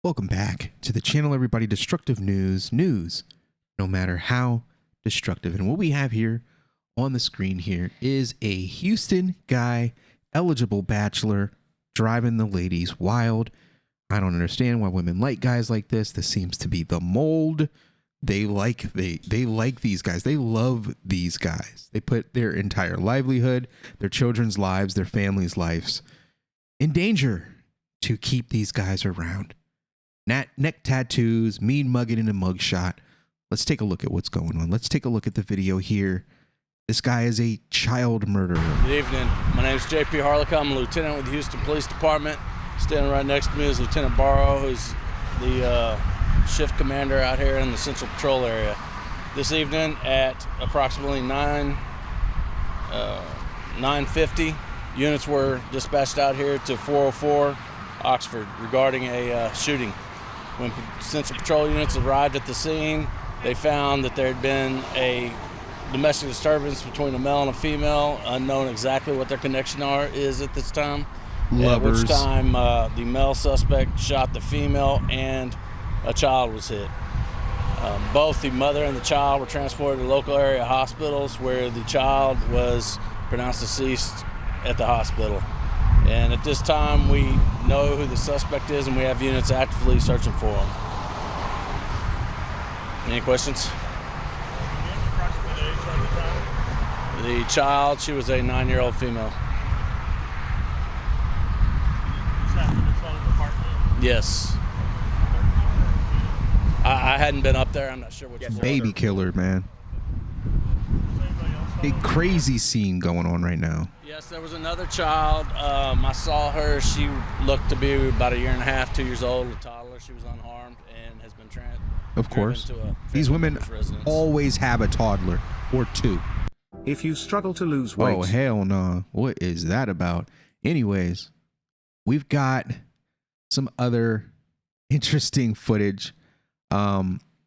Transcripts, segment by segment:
Welcome back to the channel, everybody. Destructive news, no matter how destructive. And what we have here on the screen here is a Houston guy, eligible bachelor, driving the ladies wild. I don't understand why women like guys like this. This seems to be the mold. They like these guys. They love these guys. They put their entire livelihood, their children's lives, their families' lives in danger to keep these guys around. Neck tattoos, mean mugging in a mugshot. Let's take a look at what's going on. Let's take a look at the video here. This guy is a child murderer. Good evening. My name is JP Harlica. I'm a lieutenant with the Houston Police Department. Standing right next to me is Lieutenant Barrow, who's the shift commander out here in the Central Patrol area. This evening at approximately 9:50, units were dispatched out here to 404 Oxford regarding a shooting. When Central Patrol units arrived at the scene, they found that there had been a domestic disturbance between a male and a female, unknown exactly what their connection is at this time. Lovers. At which time the male suspect shot the female and a child was hit. Both the mother and the child were transported to local area hospitals where the child was pronounced deceased at the hospital. And at this time, we know who the suspect is, and we have units actively searching for him. Any questions? The child, she was a 9-year-old female. Yes. I hadn't been up there. I'm not sure which Baby killer, man. A crazy scene going on right now. Yes, there was another child. I saw her. She looked to be about 1.5 years, 2 years old, a toddler. She was unharmed and has been Of course. to a These women residence. always have a toddler or two. If you struggle to lose weight. Oh, hell no. What is that about? Anyways, we've got some other interesting footage.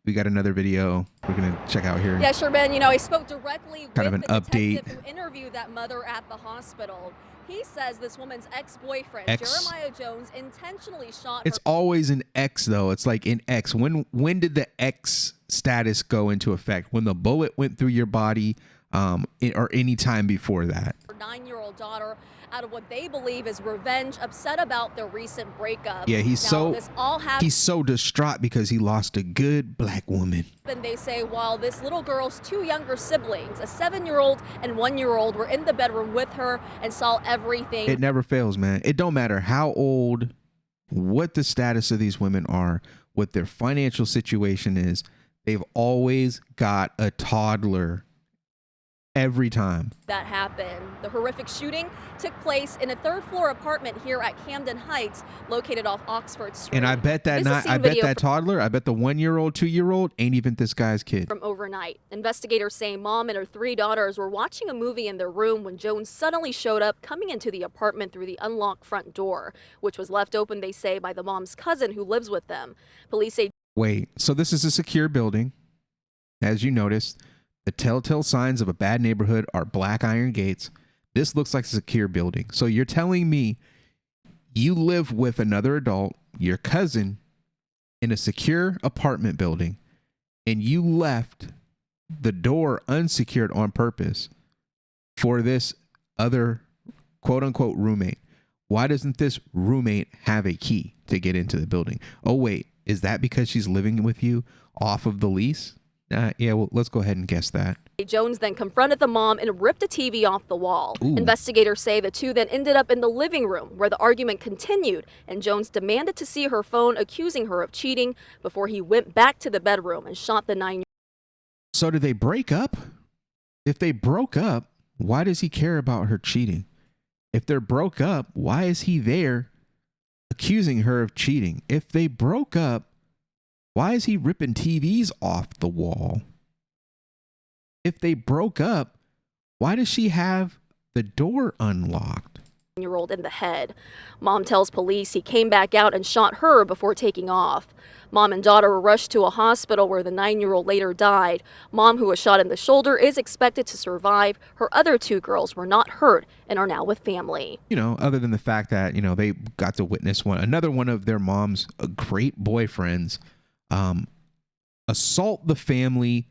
We got another video we're going to check out here. Yeah, sure, Ben. You know, I spoke directly Kind of with an the detective update. who interviewed that mother at the hospital. He says this woman's ex-boyfriend, Ex. Jeremiah Jones, intentionally shot It's her. always an X, though. It's like in X. When did the X status go into effect? When the bullet went through your body, or any time before that? Her 9-year-old daughter out of what they believe is revenge, upset about their recent breakup. Yeah, he's this all he's so distraught because he lost a good black woman. happened, they say, while this little girl's 2 younger siblings, a 7-year-old and 1-year-old, were in the bedroom with her and saw everything. It never fails, man. It don't matter how old, what the status of these women are, what their financial situation is. They've always got a toddler every time that happened. The horrific shooting took place in a 3rd-floor apartment here at Camden Heights, located off Oxford Street. And I bet that toddler, I bet the 1-year-old, 2-year-old ain't even this guy's kid. From overnight, investigators say mom and her 3 daughters were watching a movie in their room when Jones suddenly showed up, coming into the apartment through the unlocked front door, which was left open, they say, by the mom's cousin who lives with them. Police say. Wait, so this is a secure building, as you noticed. The telltale signs of a bad neighborhood are black iron gates. This looks like a secure building. So you're telling me you live with another adult, your cousin, in a secure apartment building, and you left the door unsecured on purpose for this other quote unquote roommate. Why doesn't this roommate have a key to get into the building? Oh, wait, is that because she's living with you off of the lease? Yeah, well, let's go ahead and guess that. Jones then confronted the mom and ripped a TV off the wall. Ooh. Investigators say the two then ended up in the living room where the argument continued, and Jones demanded to see her phone, accusing her of cheating, before he went back to the bedroom and shot the 9-year-old. So did they break up? If they broke up, why does he care about her cheating? If they're broke up, why is he there accusing her of cheating? If they broke up, why is he ripping TVs off the wall? If they broke up, why does she have the door unlocked? 9-year-old in the head. Mom tells police he came back out and shot her before taking off. Mom and daughter were rushed to a hospital where the 9-year-old later died. Mom, who was shot in the shoulder, is expected to survive. Her other 2 girls were not hurt and are now with family. You know, other than the fact that, you know, they got to witness another one of their mom's great boyfriends assault the family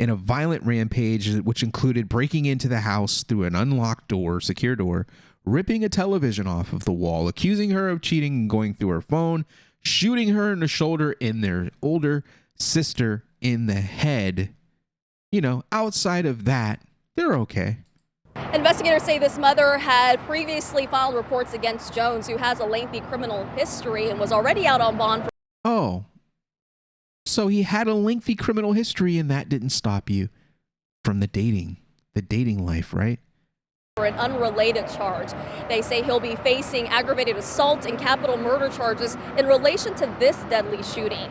in a violent rampage, which included breaking into the house through an unlocked door, secure door, ripping a television off of the wall, accusing her of cheating and going through her phone, shooting her in the shoulder and their older sister in the head. You know, outside of that, they're okay. Investigators say this mother had previously filed reports against Jones, who has a lengthy criminal history and was already out on bond. Oh, so he had a lengthy criminal history and that didn't stop you from the dating life, right? For an unrelated charge. They say he'll be facing aggravated assault and capital murder charges in relation to this deadly shooting.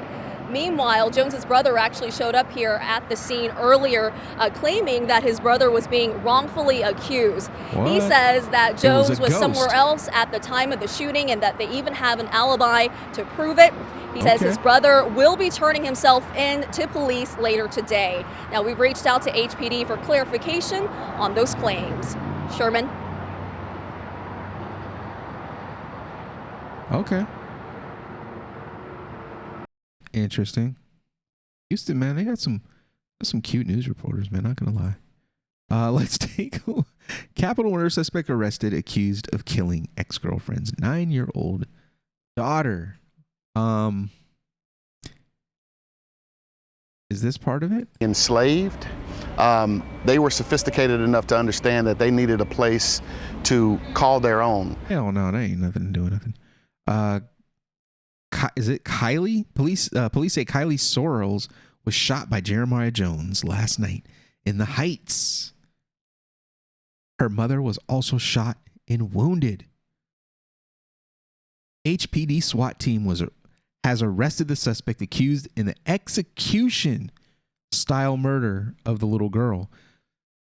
Meanwhile, Jones's brother actually showed up here at the scene earlier, claiming that his brother was being wrongfully accused. What? He says that Jones was ghost. somewhere else at the time of the shooting and that they even have an alibi to prove it. He says his brother will be turning himself in to police later today. Now, we've reached out to HPD for clarification on those claims. Sherman? Okay. Interesting. Houston, man, they got some cute news reporters, man, not gonna lie. Let's take a look. Capital murder suspect arrested, accused of killing ex-girlfriend's 9-year-old daughter. Is this part of it? Enslaved. They were sophisticated enough to understand that they needed a place to call their own. Hell no, that ain't nothing to do with nothing. Is it Kylie? Police say Kylie Sorrells was shot by Jeremiah Jones last night in the Heights. Her mother was also shot and wounded. HPD SWAT team has arrested the suspect accused in the execution style murder of the little girl.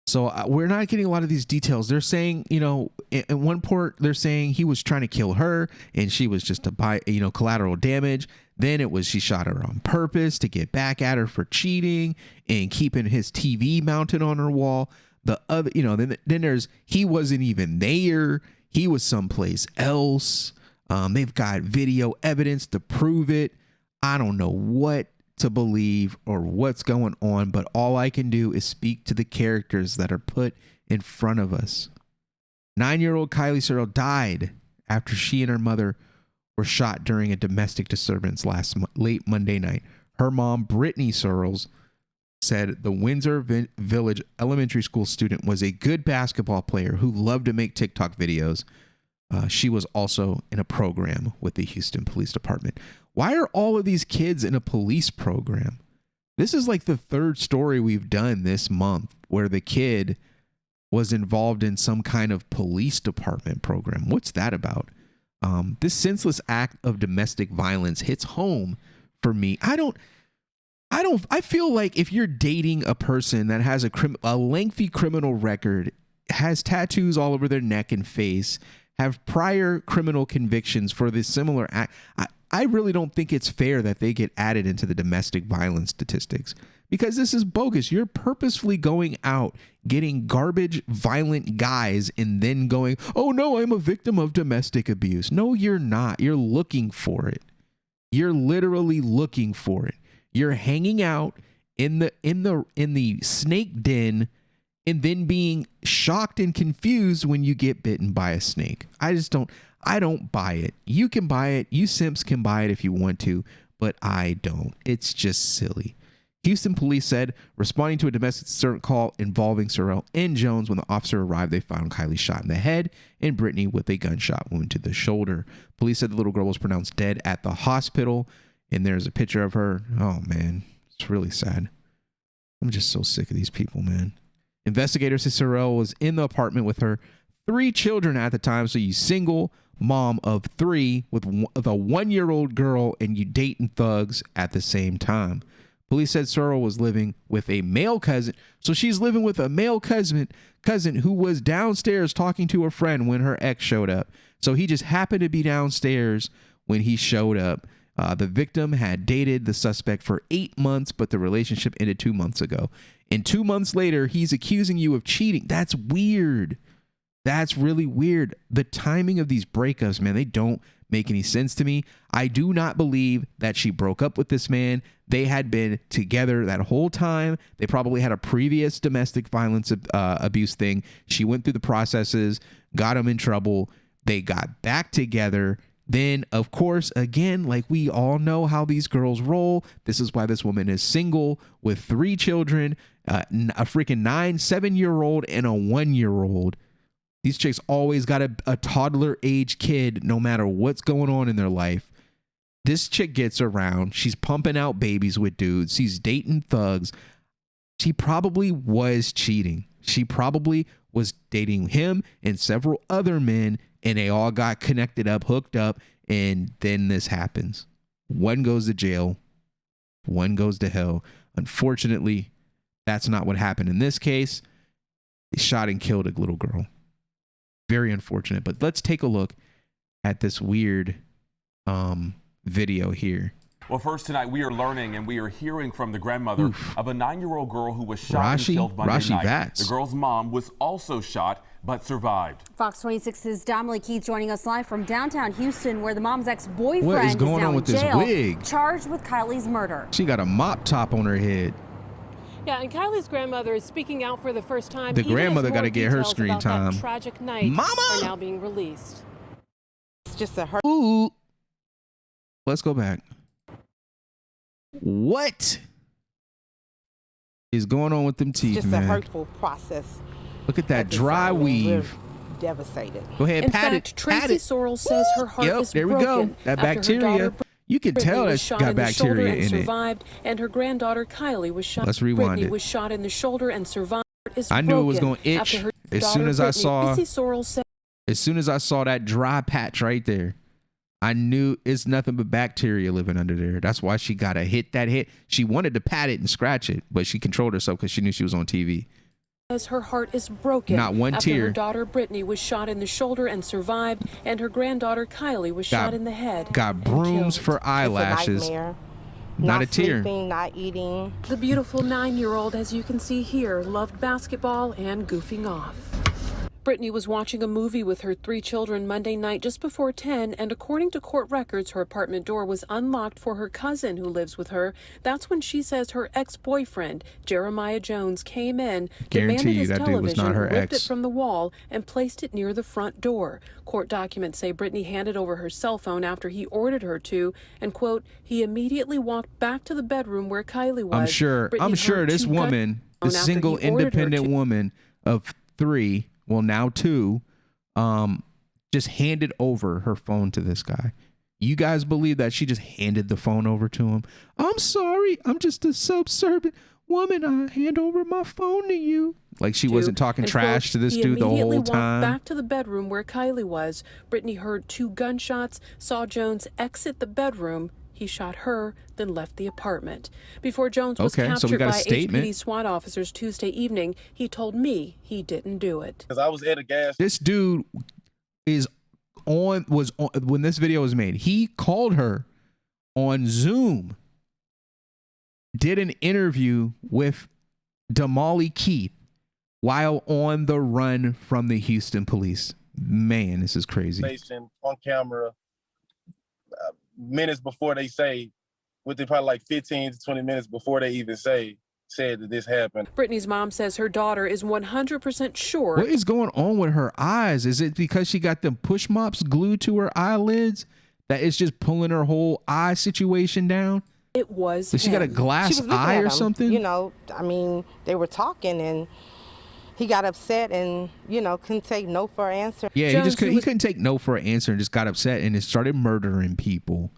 So we're not getting a lot of these details. They're saying, you know, in one part, they're saying he was trying to kill her and she was just to buy, you know, collateral damage. Then it was she shot her on purpose to get back at her for cheating and keeping his TV mounted on her wall. The other, you know, then there's he wasn't even there. He was someplace else. They've got video evidence to prove it. I don't know what to believe or what's going on, but all I can do is speak to the characters that are put in front of us. 9-year-old Kylie Sorrell died after she and her mother were shot during a domestic disturbance late Monday night. Her mom, Brittany Sorrells, said the Windsor Village elementary school student was a good basketball player who loved to make TikTok videos. She was also in a program with the Houston Police Department. Why are all of these kids in a police program? This is like the third story we've done this month where the kid was involved in some kind of police department program. What's that about? This senseless act of domestic violence hits home for me. I feel like if you're dating a person that has a lengthy criminal record, has tattoos all over their neck and face, have prior criminal convictions for this similar act, I really don't think it's fair that they get added into the domestic violence statistics, because this is bogus. You're purposefully going out, getting garbage, violent guys, and then going, oh no, I'm a victim of domestic abuse. No, you're not. You're looking for it. You're literally looking for it. You're hanging out in the snake den and then being shocked and confused when you get bitten by a snake. I don't buy it. You can buy it. You simps can buy it if you want to, but I don't. It's just silly. Houston police said, responding to a domestic disturbance call involving Sorrell and Jones, when the officer arrived, they found Kylie shot in the head and Brittany with a gunshot wound to the shoulder. Police said the little girl was pronounced dead at the hospital, and there's a picture of her. Oh, man. It's really sad. I'm just so sick of these people, man. Investigators say Sorrell was in the apartment with her 3 children at the time, so you single mom of 3 with a 1-year-old girl and you dating thugs at the same time. Police said Searle was living with a male cousin. So she's living with a male cousin who was downstairs talking to a friend when her ex showed up. So he just happened to be downstairs when he showed up. The victim had dated the suspect for 8 months, but the relationship ended 2 months ago. And 2 months later, he's accusing you of cheating. That's weird. That's really weird. The timing of these breakups, man, they don't make any sense to me. I do not believe that she broke up with this man. They had been together that whole time. They probably had a previous domestic violence abuse thing. She went through the processes, got him in trouble. They got back together. Then, of course, again, like we all know how these girls roll. This is why this woman is single with 3 children, a freaking 7-year-old and a 1-year-old. These chicks always got a toddler age kid no matter what's going on in their life. This chick gets around. She's pumping out babies with dudes. She's dating thugs. She probably was cheating. She probably was dating him and several other men, and they all got connected up, hooked up, and then this happens. One goes to jail. One goes to hell. Unfortunately, that's not what happened in this case. They shot and killed a little girl. Very unfortunate. But let's take a look at this weird video here. Well, first tonight, we are learning and we are hearing from the grandmother of a 9-year-old girl who was shot and killed Monday night. Vats. The girl's mom was also shot but survived. Fox 26's Dominique Keith joining us live from downtown Houston, where the mom's ex-boyfriend what is going now on with in jail, this wig? charged with Kylie's murder. She got a mop top on her head. Yeah, and Kylie's grandmother is speaking out for the first time. The grandmother got to get her screen time. That tragic night Mama are now being released. It's just a hurt. Ooh. Let's go back. What is going on with them teeth, just man? a hurtful process. Look at that dry weave. Devastated. Go ahead, In pat fact, it. Tracy Sorrell says her heart is there we broken go. That after her bacteria. daughter You can tell was that's shot got in the shoulder bacteria and in it. survived, and her granddaughter Kylie was shot. Let's rewind Brittany it. was shot in the shoulder and survived. I knew it was going to itch as soon as I saw. Tracy Sorrell said, As soon as I saw that dry patch right there, I knew it's nothing but bacteria living under there. That's why she got to hit that hit. She wanted to pat it and scratch it, but she controlled herself because she knew she was on TV. Says her heart is broken. Not one after tear. Her daughter Brittany was shot in the shoulder and survived, and her granddaughter Kylie was shot in the head. Got brooms for eyelashes. It's a nightmare. Not a tear. Sleeping, not eating. The beautiful 9-year-old, as you can see here, loved basketball and goofing off. Brittany was watching a movie with her 3 children Monday night just before 10, and according to court records, her apartment door was unlocked for her cousin who lives with her. That's when she says her ex-boyfriend, Jeremiah Jones, came in, demanded his television, ripped it from the wall, and placed it near the front door. Court documents say Brittany handed over her cell phone after he ordered her to, and, quote, he immediately walked back to the bedroom where Kylie was. I'm sure this woman, the single independent woman of 3, well, now 2, just handed over her phone to this guy. You guys believe that she just handed the phone over to him? I'm sorry. I'm just a subservient woman. I hand over my phone to you. Like she wasn't talking trash to this dude the whole time. He immediately walked back to the bedroom where Kylie was. Brittany heard 2 gunshots, saw Jones exit the bedroom. He shot her, then left the apartment. Before Jones was captured by HPD SWAT officers Tuesday evening, he told me he didn't do it. Because I was at a gas. This dude was on when this video was made. He called her on Zoom, did an interview with Damali Keith while on the run from the Houston police. Man, this is crazy. On camera. Minutes before they say, within probably like 15 to 20 minutes before they even said that this happened. Brittany's mom says her daughter is 100% sure. What is going on with her eyes? Is it because she got them push mops glued to her eyelids that it's just pulling her whole eye situation down? It was So she got a glass eye or something? You know, I mean, they were talking and he got upset and, you know, couldn't take no for an answer. Yeah, he couldn't take no for an answer and just got upset and it started murdering people.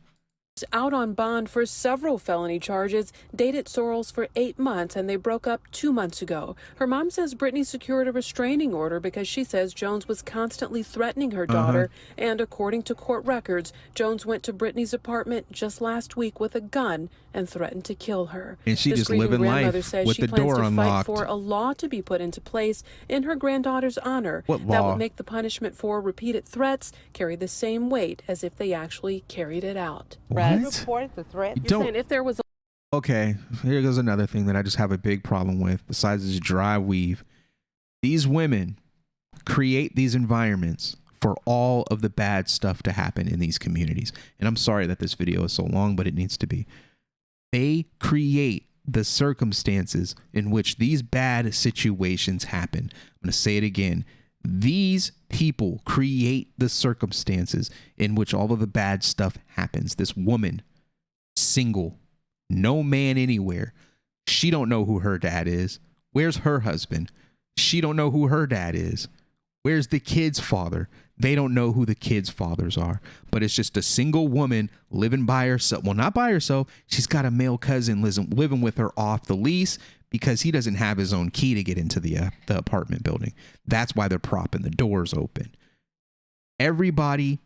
Out on bond for several felony charges, dated Sorrells for 8 months, and they broke up 2 months ago. Her mom says Brittany secured a restraining order because she says Jones was constantly threatening her daughter. And according to court records, Jones went to Brittany's apartment just last week with a gun and threatened to kill her. And she This just grieving living grandmother life says with she the plans door to unlocked. fight for a law to be put into place in her granddaughter's honor What that law? would make the punishment for repeated threats carry the same weight as if they actually carried it out. What? Reported the threat. You don't. And if there was Okay, here goes another thing that I just have a big problem with besides this dry weave. These women create these environments for all of the bad stuff to happen in these communities. And I'm sorry that this video is so long, but it needs to be. They create the circumstances in which these bad situations happen. I'm going to say it again. These people create the circumstances in which all of the bad stuff happens. This woman, single, no man anywhere. She don't know who her dad is. Where's her husband? She don't know who her dad is. Where's the kid's father? They don't know who the kids' fathers are. But it's just a single woman living by herself. Well, not by herself. She's got a male cousin living with her off the lease because he doesn't have his own key to get into the apartment building. That's why they're propping the doors open. Everybody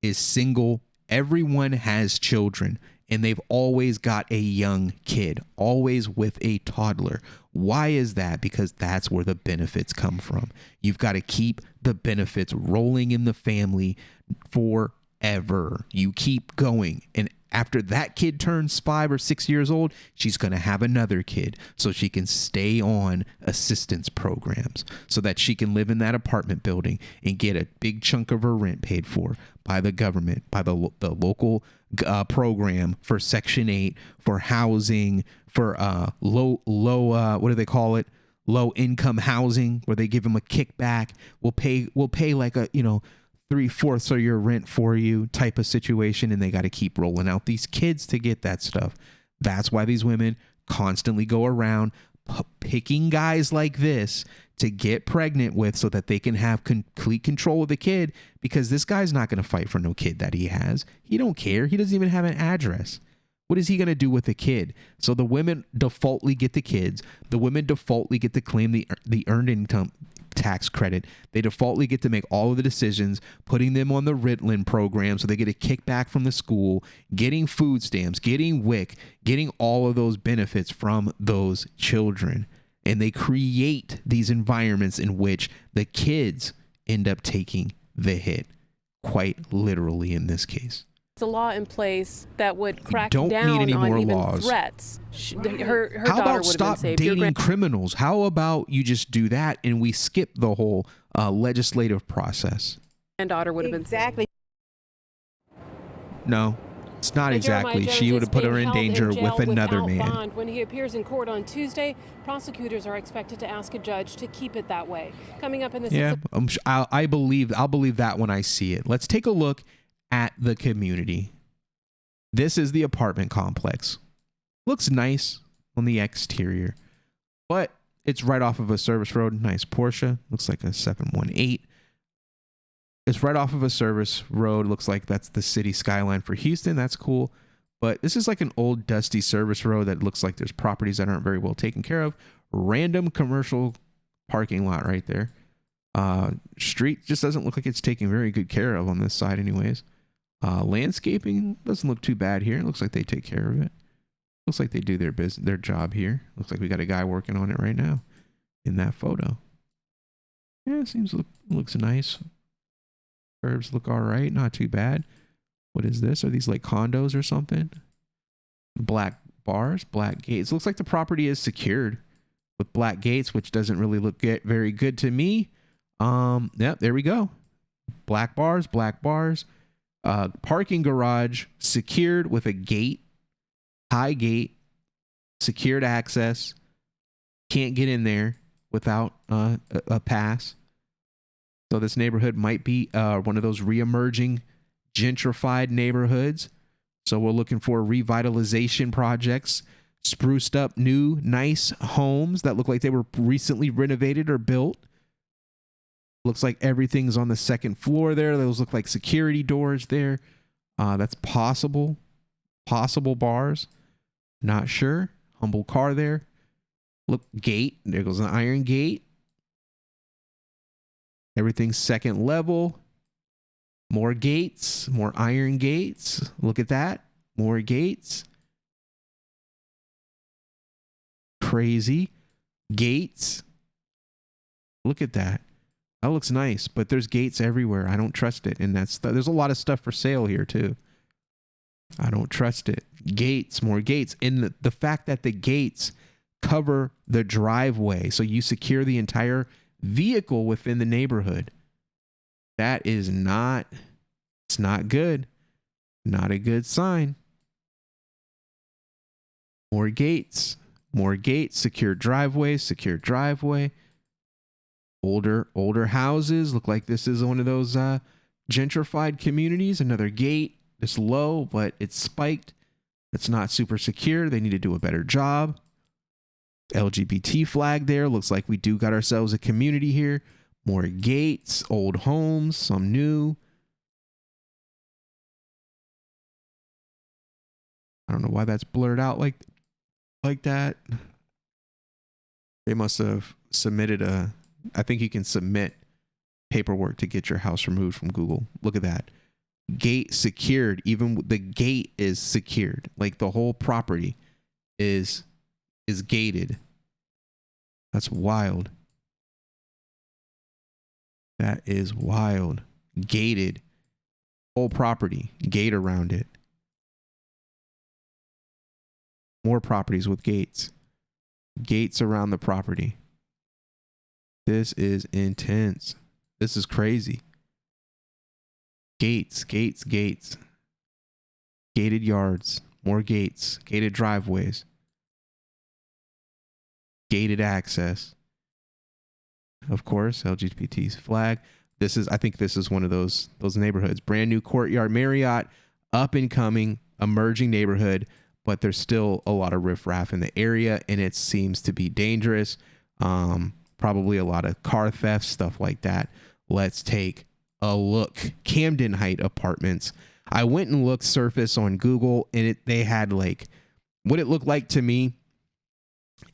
is single. Everyone has children. And they've always got a young kid, always with a toddler. Why is that? Because that's where the benefits come from. You've got to keep the benefits rolling in the family forever. You keep going. And after that kid turns 5 or 6 years old, she's going to have another kid so she can stay on assistance programs so that she can live in that apartment building and get a big chunk of her rent paid for by the government, by the local program for Section 8, for housing, for low what do they call it? Low income housing, where they give them a kickback. We'll pay like a 3/4 of your rent for you type of situation, and they got to keep rolling out these kids to get that stuff. That's why these women constantly go around picking guys like this to get pregnant with so that they can have complete control of the kid, because this guy's not going to fight for no kid that he has. He don't care. He doesn't even have an address. What is he going to do with the kid? So the women defaultly get the kids. The women defaultly get to claim the earned income tax credit. They defaultly get to make all of the decisions, putting them on the Ritalin program so they get a kickback from the school, getting food stamps, getting WIC, getting all of those benefits from those children. And they create these environments in which the kids end up taking the hit, quite literally in this case. a law in place that would crack don't down need any on more even laws. threats. Her How daughter about would have been stop saved. Your dating criminals? How about you just do that and we skip the whole legislative process? granddaughter would have been Exactly. No, it's not And Jeremiah exactly. Jones She would is have put her being in held danger jail with another without man. bond. When he appears in court on Tuesday, prosecutors are expected to ask a judge to keep it that way. Coming up in this Yeah, I'll believe that when I see it. Let's take a look at the community. This is the apartment complex. Looks nice on the exterior, but it's right off of a service road. Nice Porsche. Looks like a 718. It's right off of a service road. Looks like that's the city skyline for Houston. That's cool. But this is like an old dusty service road that looks like there's properties that aren't very well taken care of. Random commercial parking lot right there. Street just doesn't look like it's taken very good care of on this side anyways. Landscaping doesn't look too bad here. It looks like they take care of it. Looks like they do their job here. Looks like we got a guy working on it right now in that photo. Yeah, it looks nice. Curbs look all right, not too bad. What is this? Are these like condos or something? Black bars, black gates. Looks like the property is secured with black gates, which doesn't really look very good to me. Yep, there we go. Black bars. Parking garage secured with a gate, high gate, secured access. Can't get in there without a pass. So this neighborhood might be one of those re-emerging gentrified neighborhoods. So we're looking for revitalization projects, spruced up new, nice homes that look like they were recently renovated or built. Looks like everything's on the second floor there. Those look like security doors there. That's possible. Possible bars. Not sure. Humble car there. Look, gate. There goes an iron gate. Everything's second level. More gates. More iron gates. Look at that. More gates. Crazy. Gates. Look at that. That looks nice, but there's gates everywhere. I don't trust it. And there's a lot of stuff for sale here too. I don't trust it. Gates, more gates. And the fact that the gates cover the driveway, so you secure the entire vehicle within the neighborhood. That is not, it's not good. Not a good sign. More gates, secure driveway, secure driveway. Older houses. Look like this is one of those gentrified communities. Another gate. It's low, but it's spiked. It's not super secure. They need to do a better job. LGBT flag there. Looks like we do got ourselves a community here. More gates, old homes, some new. I don't know why that's blurred out like that. They must have submitted I think you can submit paperwork to get your house removed from Google. Look at that. Gate secured. Even the gate is secured. Like the whole property is gated. That's wild. That is wild. Gated. Whole property. Gate around it. More properties with gates. Gates around the property. This is intense. This is crazy. Gates. Gated yards. More gates. Gated driveways. Gated access. Of course, LGBT's flag. I think this is one of those neighborhoods. Brand new Courtyard Marriott, up and coming, emerging neighborhood, but there's still a lot of riffraff in the area, and it seems to be dangerous. Probably a lot of car theft, stuff like that. Let's take a look. Camden Height Apartments. I went and looked surface on Google, and they had like, what it looked like to me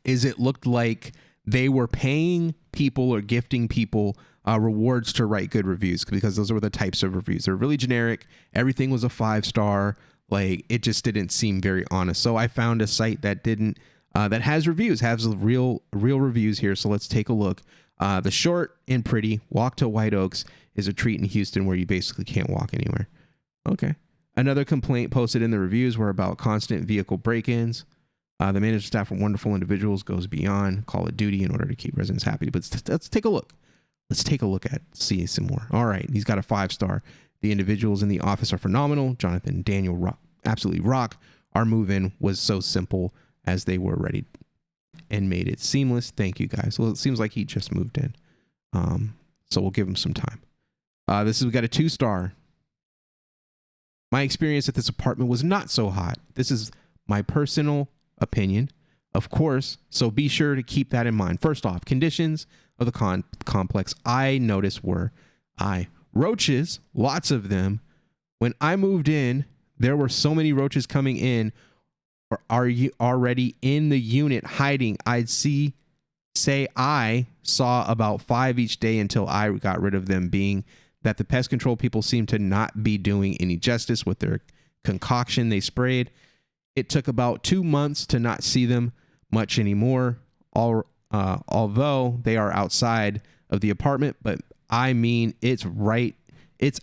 is it looked like they were paying people or gifting people rewards to write good reviews, because those were the types of reviews. They're really generic. Everything was a 5-star. Like, it just didn't seem very honest. So I found a site that that has reviews, has real reviews here. So let's take a look. The short and pretty walk to White Oaks is a treat in Houston where you basically can't walk anywhere. Okay. Another complaint posted in the reviews were about constant vehicle break-ins. The manager staff are wonderful individuals, goes beyond Call of Duty in order to keep residents happy. But let's take a look. Let's take a look at see some more. All right. He's got a 5-star. The individuals in the office are phenomenal. Jonathan and Daniel rock, absolutely rock. Our move-in was so simple as they were ready and made it seamless. Thank you, guys. Well, it seems like he just moved in. So we'll give him some time. We got a 2-star. My experience at this apartment was not so hot. This is my personal opinion, of course. So be sure to keep that in mind. First off, conditions of the complex I noticed were roaches, lots of them. When I moved in, there were so many roaches coming in. Or are you already in the unit hiding? I saw about 5 each day until I got rid of them, being that the pest control people seem to not be doing any justice with their concoction they sprayed. It took about 2 months to not see them much anymore, although they are outside of the apartment. But I mean, it's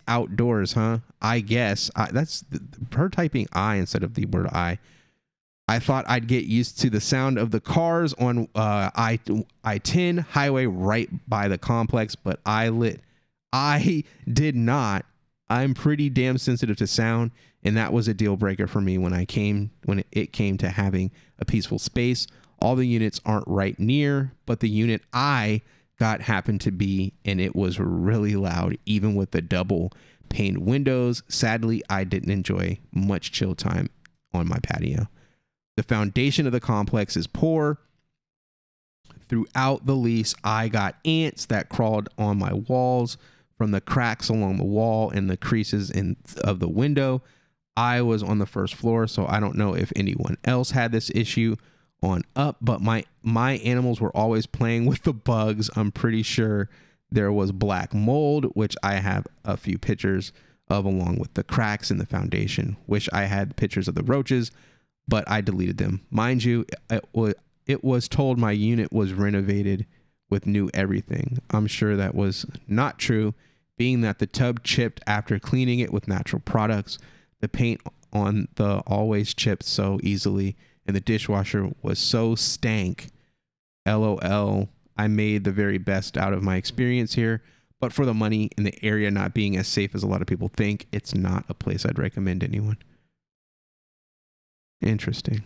outdoors, huh? I guess that's her typing I instead of the word I. I thought I'd get used to the sound of the cars on I-10 highway right by the complex, but I did not. I'm pretty damn sensitive to sound, and that was a deal breaker for me when it came to having a peaceful space. All the units aren't right near, but the unit I got happened to be, and it was really loud, even with the double paned windows. Sadly, I didn't enjoy much chill time on my patio. The foundation of the complex is poor. Throughout the lease, I got ants that crawled on my walls from the cracks along the wall and the creases of the window. I was on the first floor, so I don't know if anyone else had this issue on up, but my animals were always playing with the bugs. I'm pretty sure there was black mold, which I have a few pictures of, along with the cracks in the foundation. Wish I had pictures of the roaches, but I deleted them. Mind you, it was told my unit was renovated with new everything. I'm sure that was not true, being that the tub chipped after cleaning it with natural products. The paint on the always chipped so easily, and the dishwasher was so stank. LOL. I made the very best out of my experience here, but for the money and the area not being as safe as a lot of people think, it's not a place I'd recommend anyone. Interesting.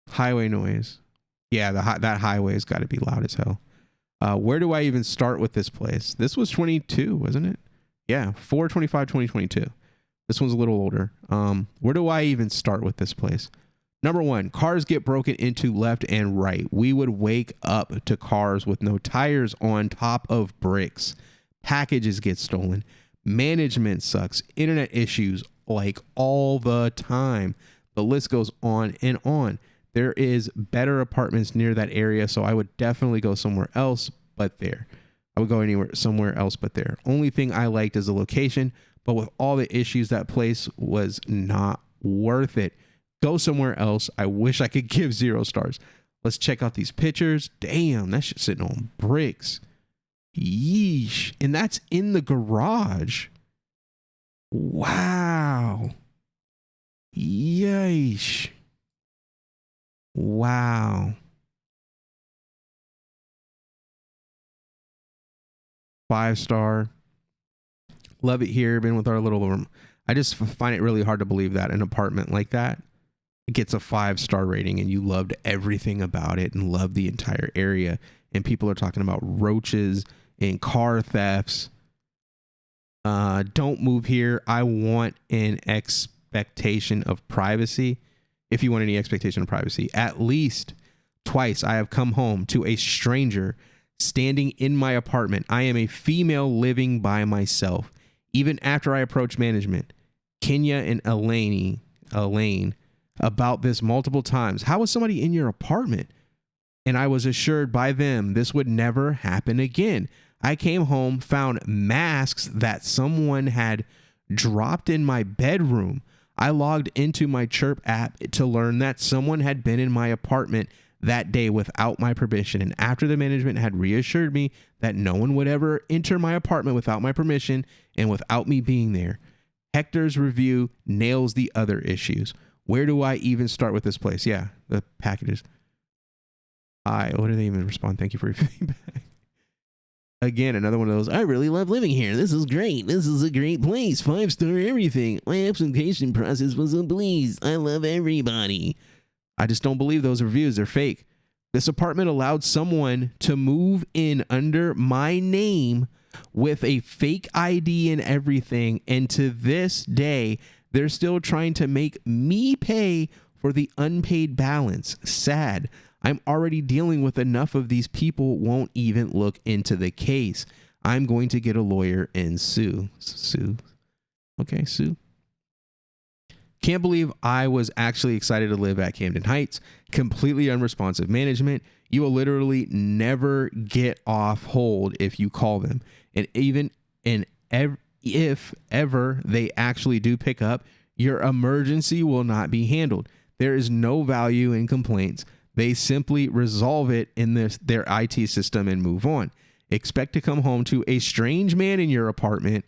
Highway noise. Yeah, that highway has got to be loud as hell. Where do I even start with this place? This was 22, wasn't it? Yeah, 4/25/2022. This one's a little older. Where do I even start with this place? Number one, cars get broken into left and right. We would wake up to cars with no tires on top of bricks. Packages get stolen. Management sucks. Internet issues like all the time. The list goes on and on. There is better apartments near that area, so I would definitely go somewhere else but there. I would go somewhere else but there. Only thing I liked is the location, but with all the issues, that place was not worth it. Go somewhere else. I wish I could give 0 stars. Let's check out these pictures. Damn, that shit's sitting on bricks. Yeesh. And that's in the garage. Wow. Yeesh. Wow. 5-star. Love it here. Been with our little room. I just find it really hard to believe that an apartment like that gets a 5-star rating and you loved everything about it and loved the entire area, and people are talking about roaches and car thefts. Don't move here. I want an expectation of privacy. If you want any expectation of privacy, at least twice I have come home to a stranger standing in my apartment. I am a female living by myself. Even after I approached management, Kenya and Elaine, about this multiple times. How was somebody in your apartment? And I was assured by them this would never happen again. I came home, found masks that someone had dropped in my bedroom. I logged into my Chirp app to learn that someone had been in my apartment that day without my permission. And after the management had reassured me that no one would ever enter my apartment without my permission and without me being there, Hector's review nails the other issues. Where do I even start with this place? Yeah, the packages. What do they even respond? Thank you for your feedback. Again, another one of those. I really love living here. This is great. This is a great place. 5-star everything. My application process was a breeze. I love everybody. I just don't believe those reviews. They're fake. This apartment allowed someone to move in under my name with a fake ID and everything. And to this day, they're still trying to make me pay for the unpaid balance. Sad. I'm already dealing with enough of these people won't even look into the case. I'm going to get a lawyer and sue. Sue. Okay, sue. Can't believe I was actually excited to live at Camden Heights. Completely unresponsive management. You will literally never get off hold if you call them. And even if ever they actually do pick up, your emergency will not be handled. There is no value in complaints. They simply resolve it in their IT system and move on. Expect to come home to a strange man in your apartment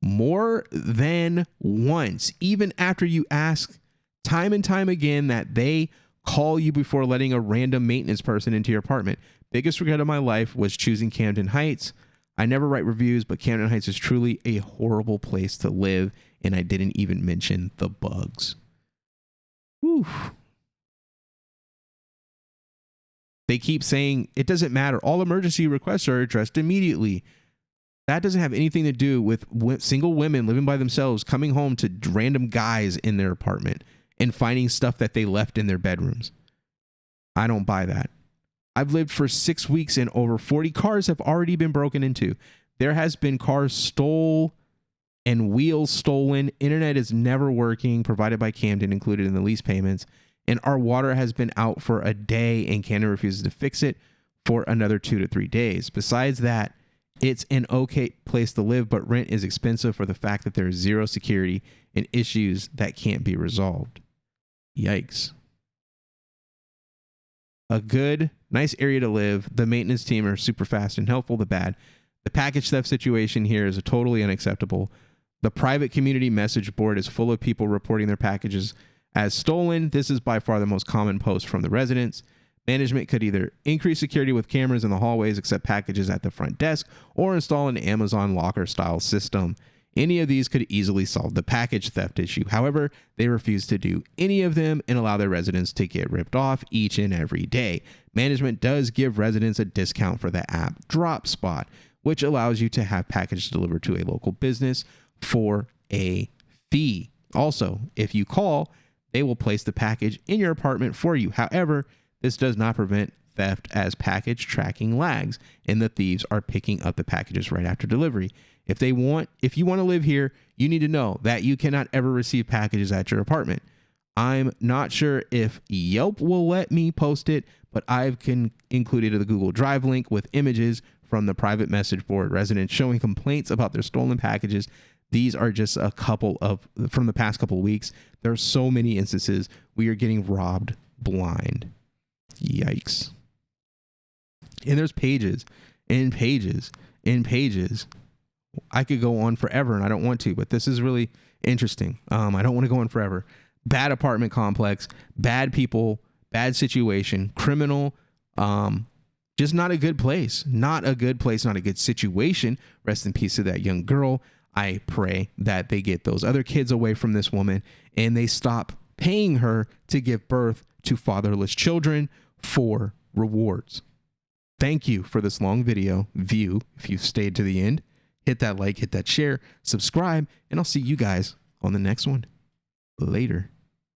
more than once, even after you ask time and time again that they call you before letting a random maintenance person into your apartment. Biggest regret of my life was choosing Camden Heights. I never write reviews, but Camden Heights is truly a horrible place to live, and I didn't even mention the bugs. Whew. They keep saying it doesn't matter. All emergency requests are addressed immediately. That doesn't have anything to do with single women living by themselves coming home to random guys in their apartment and finding stuff that they left in their bedrooms. I don't buy that. I've lived for 6 weeks and over 40 cars have already been broken into. There has been cars and wheels stolen. Internet is never working, provided by Camden, included in the lease payments. And our water has been out for a day and Camden refuses to fix it for another 2 to 3 days. Besides that, it's an okay place to live, but rent is expensive for the fact that there is zero security and issues that can't be resolved. Yikes. A good, nice area to live. The maintenance team are super fast and helpful. The bad. The package theft situation here is totally unacceptable. The private community message board is full of people reporting their packages as stolen. This is by far the most common post from the residents. Management could either increase security with cameras in the hallways, accept packages at the front desk, or install an Amazon locker style system. Any of these could easily solve the package theft issue. However, they refuse to do any of them and allow their residents to get ripped off each and every day. Management does give residents a discount for the app Drop Spot, which allows you to have packages delivered to a local business for a fee. Also, if you call, they will place the package in your apartment for you. However, this does not prevent theft as package tracking lags and the thieves are picking up the packages right after delivery. If you want to live here, you need to know that you cannot ever receive packages at your apartment. I'm not sure if Yelp will let me post it, but I've included the Google Drive link with images from the private message board residents showing complaints about their stolen packages. These are just a couple from the past couple of weeks. There are so many instances we are getting robbed blind. Yikes. And there's pages and pages and pages. I could go on forever and I don't want to, but this is really interesting. I don't want to go on forever. Bad apartment complex, bad people, bad situation, criminal, just not a good place. Not a good place, not a good situation. Rest in peace to that young girl. I pray that they get those other kids away from this woman and they stop paying her to give birth to fatherless children for rewards. Thank you for this long video view. If you stayed to the end, hit that like, hit that share, subscribe, and I'll see you guys on the next one. Later.